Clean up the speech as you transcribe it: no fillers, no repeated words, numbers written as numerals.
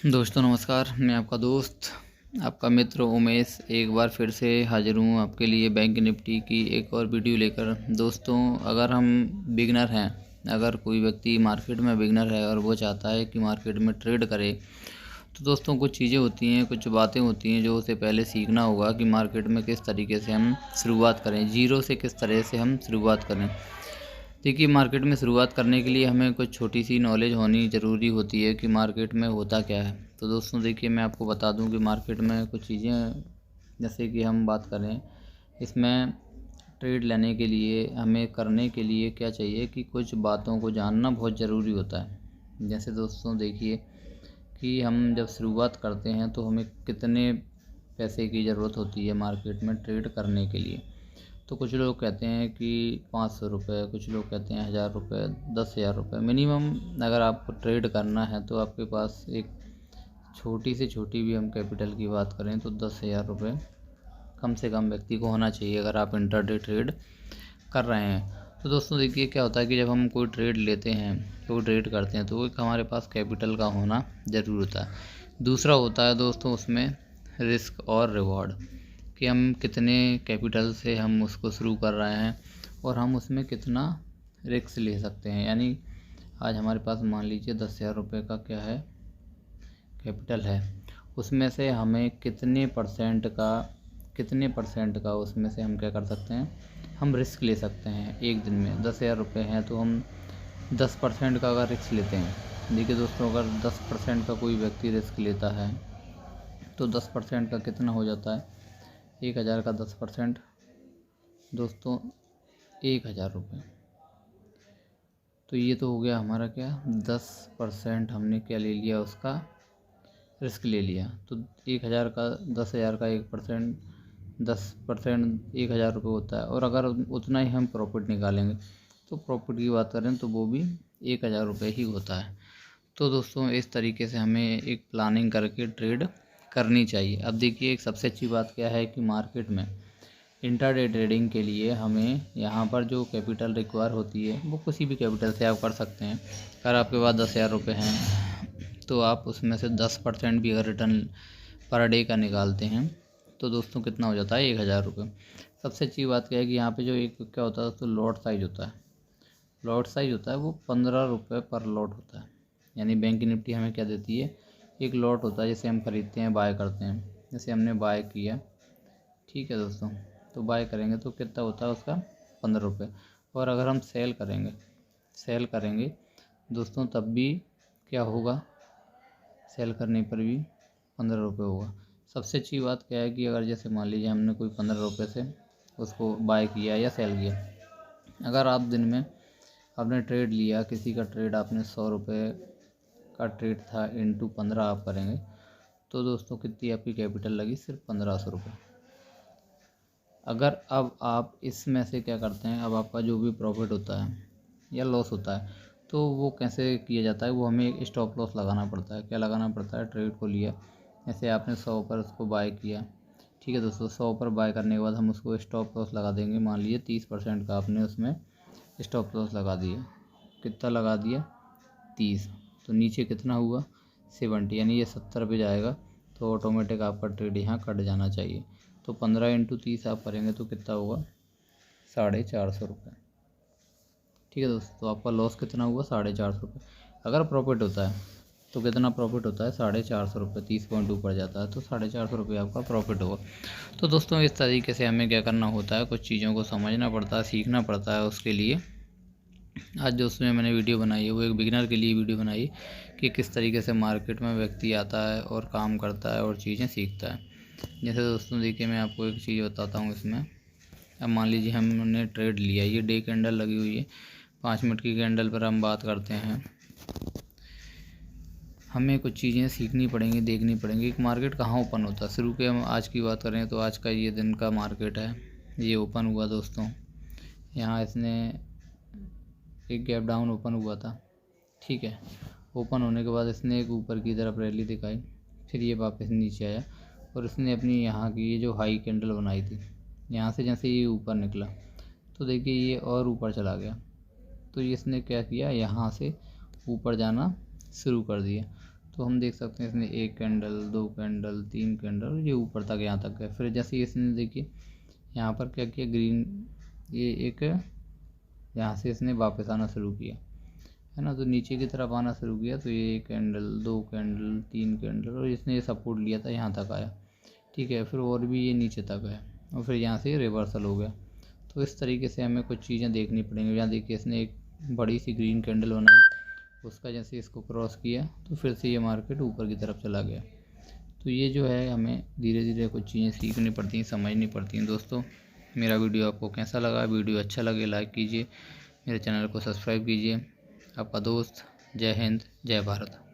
दोस्तों नमस्कार। मैं आपका दोस्त, आपका मित्र उमेश एक बार फिर से हाजिर हूँ आपके लिए बैंक निफ्टी की एक और वीडियो लेकर। दोस्तों, अगर हम बिगनर हैं, अगर कोई व्यक्ति मार्केट में बिगनर है और वो चाहता है कि मार्केट में ट्रेड करे, तो दोस्तों कुछ चीज़ें होती हैं, कुछ बातें होती हैं जो उसे पहले सीखना होगा कि मार्केट में किस तरीके से हम शुरुआत करें, जीरो से किस तरह से हम शुरुआत करें। देखिए, मार्केट में शुरुआत करने के लिए हमें कुछ छोटी सी नॉलेज होनी ज़रूरी होती है कि मार्केट में होता क्या है। तो दोस्तों देखिए, मैं आपको बता दूं कि मार्केट में कुछ चीज़ें, जैसे कि हम बात करें इसमें ट्रेड लेने के लिए, हमें करने के लिए क्या चाहिए कि कुछ बातों को जानना बहुत ज़रूरी होता है। जैसे दोस्तों देखिए कि हम जब शुरुआत करते हैं तो हमें कितने पैसे की ज़रूरत होती है मार्केट में ट्रेड करने के लिए। तो कुछ लोग कहते हैं कि 500 रुपये, कुछ लोग कहते हैं 1000 रुपये, 10,000 रुपये मिनिमम। अगर आपको ट्रेड करना है तो आपके पास एक छोटी से छोटी भी हम कैपिटल की बात करें तो 10,000 रुपये कम से कम व्यक्ति को होना चाहिए अगर आप इंटरडे ट्रेड कर रहे हैं। तो दोस्तों देखिए, क्या होता है कि जब हम कोई ट्रेड लेते हैं, कोई ट्रेड करते हैं, तो एक हमारे पास कैपिटल का होना ज़रूर होता है। दूसरा होता है दोस्तों उसमें रिस्क और रिवॉर्ड, कि हम कितने कैपिटल से हम उसको शुरू कर रहे हैं और हम उसमें कितना रिस्क ले सकते हैं। यानी आज हमारे पास मान लीजिए 10,000 रुपये का क्या है, कैपिटल है, उसमें से हमें कितने परसेंट का उसमें से हम क्या कर सकते हैं, हम रिस्क ले सकते हैं। एक दिन में 10,000 रुपये हैं तो हम 10% का अगर रिस्क लेते हैं, देखिए दोस्तों, अगर 10% का कोई व्यक्ति रिस्क लेता है तो 10% का कितना हो जाता है, 1,000 का 10% दोस्तों 1,000 रुपये। तो ये तो हो गया हमारा क्या, 10% हमने क्या ले लिया, उसका रिस्क ले लिया। तो 1,000 का 10,000 का 1%, 10% 1,000 रुपये होता है। और अगर उतना ही हम प्रॉफिट निकालेंगे तो प्रॉफिट की बात करें तो वो भी 1,000 रुपये ही होता है। तो दोस्तों इस तरीके से हमें एक प्लानिंग करके ट्रेड करनी चाहिए। अब देखिए, एक सबसे अच्छी बात क्या है कि मार्केट में इंट्राडे ट्रेडिंग के लिए हमें यहाँ पर जो कैपिटल रिक्वायर होती है वो किसी भी कैपिटल से आप कर सकते हैं। अगर आपके पास 10,000 रुपये हैं तो आप उसमें से 10% भी अगर रिटर्न पर डे का निकालते हैं तो दोस्तों कितना हो जाता है, 1,000 रुपये। सबसे अच्छी बात क्या है कि यहाँ पे जो एक क्या होता है दोस्तों, लॉट साइज होता है। लॉट साइज होता है वो 15 रुपये पर लॉट होता है। यानी बैंक निफ्टी हमें क्या देती है, एक लॉट होता है जिसे हम खरीदते हैं, बाय करते हैं। जैसे हमने बाय किया, ठीक है दोस्तों, तो बाय करेंगे तो कितना होता है उसका, 15 रुपये। और अगर हम सेल करेंगे दोस्तों, तब भी क्या होगा, सेल करने पर भी 15 रुपये होगा। सबसे अच्छी बात क्या है कि अगर जैसे मान लीजिए हमने कोई 15 रुपये से उसको बाय किया या सेल किया, अगर आप दिन में आपने ट्रेड लिया, किसी का ट्रेड आपने 100 रुपये का ट्रेड था, इंटू 15 आप करेंगे तो दोस्तों कितनी आपकी कैपिटल लगी, सिर्फ 1,500 रुपये। अगर अब आप इसमें से क्या करते हैं, अब आपका जो भी प्रॉफिट होता है या लॉस होता है तो वो कैसे किया जाता है, वो हमें एक स्टॉप लॉस लगाना पड़ता है। क्या लगाना पड़ता है, ट्रेड को लिया, जैसे आपने 100 पर उसको बाय किया, ठीक है दोस्तों, 100 पर बाय करने के बाद हम उसको स्टॉप लॉस लगा देंगे। मान लीजिए 30% का आपने उसमें स्टॉप लॉस लगा दिया, कितना लगा दिया, 30। तो नीचे कितना हुआ, 70, यानी ये 70 पे जाएगा तो ऑटोमेटिक आपका ट्रेड यहाँ कट जाना चाहिए। तो 15 × 30 आप करेंगे तो कितना होगा, 450 रुपये। ठीक है दोस्तों, तो आपका लॉस कितना हुआ, 450 रुपये। अगर प्रॉफिट होता है तो कितना प्रॉफिट होता है, 450 रुपये, 30 पॉइंट ऊपर जाता है तो 450 रुपये आपका प्रॉफिट होगा। तो दोस्तों इस तरीके से हमें क्या करना होता है, कुछ चीज़ों को समझना पड़ता है, सीखना पड़ता है। उसके लिए आज जो उसमें मैंने वीडियो बनाई है वो एक बिगिनर के लिए वीडियो बनाई कि किस तरीके से मार्केट में व्यक्ति आता है और काम करता है और चीज़ें सीखता है। जैसे दोस्तों देखिए, मैं आपको एक चीज़ बताता हूँ इसमें। अब मान लीजिए हमने ट्रेड लिया, ये डे कैंडल लगी हुई है, 5 मिनट की कैंडल पर हम बात करते हैं। हमें कुछ चीज़ें सीखनी पड़ेंगी, देखनी पड़ेंगी कि मार्केट कहाँ ओपन होता है। शुरू के हम आज की बात करें तो आज का ये दिन का मार्केट है, ये ओपन हुआ दोस्तों, यहाँ इसने एक गैप डाउन ओपन हुआ था, ठीक है। ओपन होने के बाद इसने एक ऊपर की तरफ रैली दिखाई, फिर ये वापस नीचे आया और इसने अपनी यहाँ की ये जो हाई कैंडल बनाई थी, यहाँ से जैसे ये ऊपर निकला तो देखिए ये और ऊपर चला गया। तो इसने क्या किया, यहाँ से ऊपर जाना शुरू कर दिया। तो हम देख सकते हैं इसने 1 कैंडल, 2 कैंडल, 3 कैंडल, ये ऊपर तक यहाँ तक गया। फिर जैसे इसने देखिए यहाँ पर क्या किया, ग्रीन ये एक यहाँ से इसने वापस आना शुरू किया है ना, तो नीचे की तरफ आना शुरू किया। तो ये 1 कैंडल, 2 कैंडल, 3 कैंडल, और इसने ये सपोर्ट लिया था, यहाँ तक आया। ठीक है, फिर और भी ये नीचे तक है और फिर यहाँ से रिवर्सल हो गया। तो इस तरीके से हमें कुछ चीज़ें देखनी पड़ेंगी। यहाँ देखिए इसने एक बड़ी सी ग्रीन कैंडल बनाई, उसका जैसे इसको क्रॉस किया तो फिर से ये मार्केट ऊपर की तरफ चला गया। तो ये जो है हमें धीरे धीरे कुछ चीज़ें सीखनी पड़ती हैं, समझनी पड़ती हैं। दोस्तों, मेरा वीडियो आपको कैसा लगा? वीडियो अच्छा लगे लाइक कीजिए, मेरे चैनल को सब्सक्राइब कीजिए। आपका दोस्त। जय हिंद, जय भारत।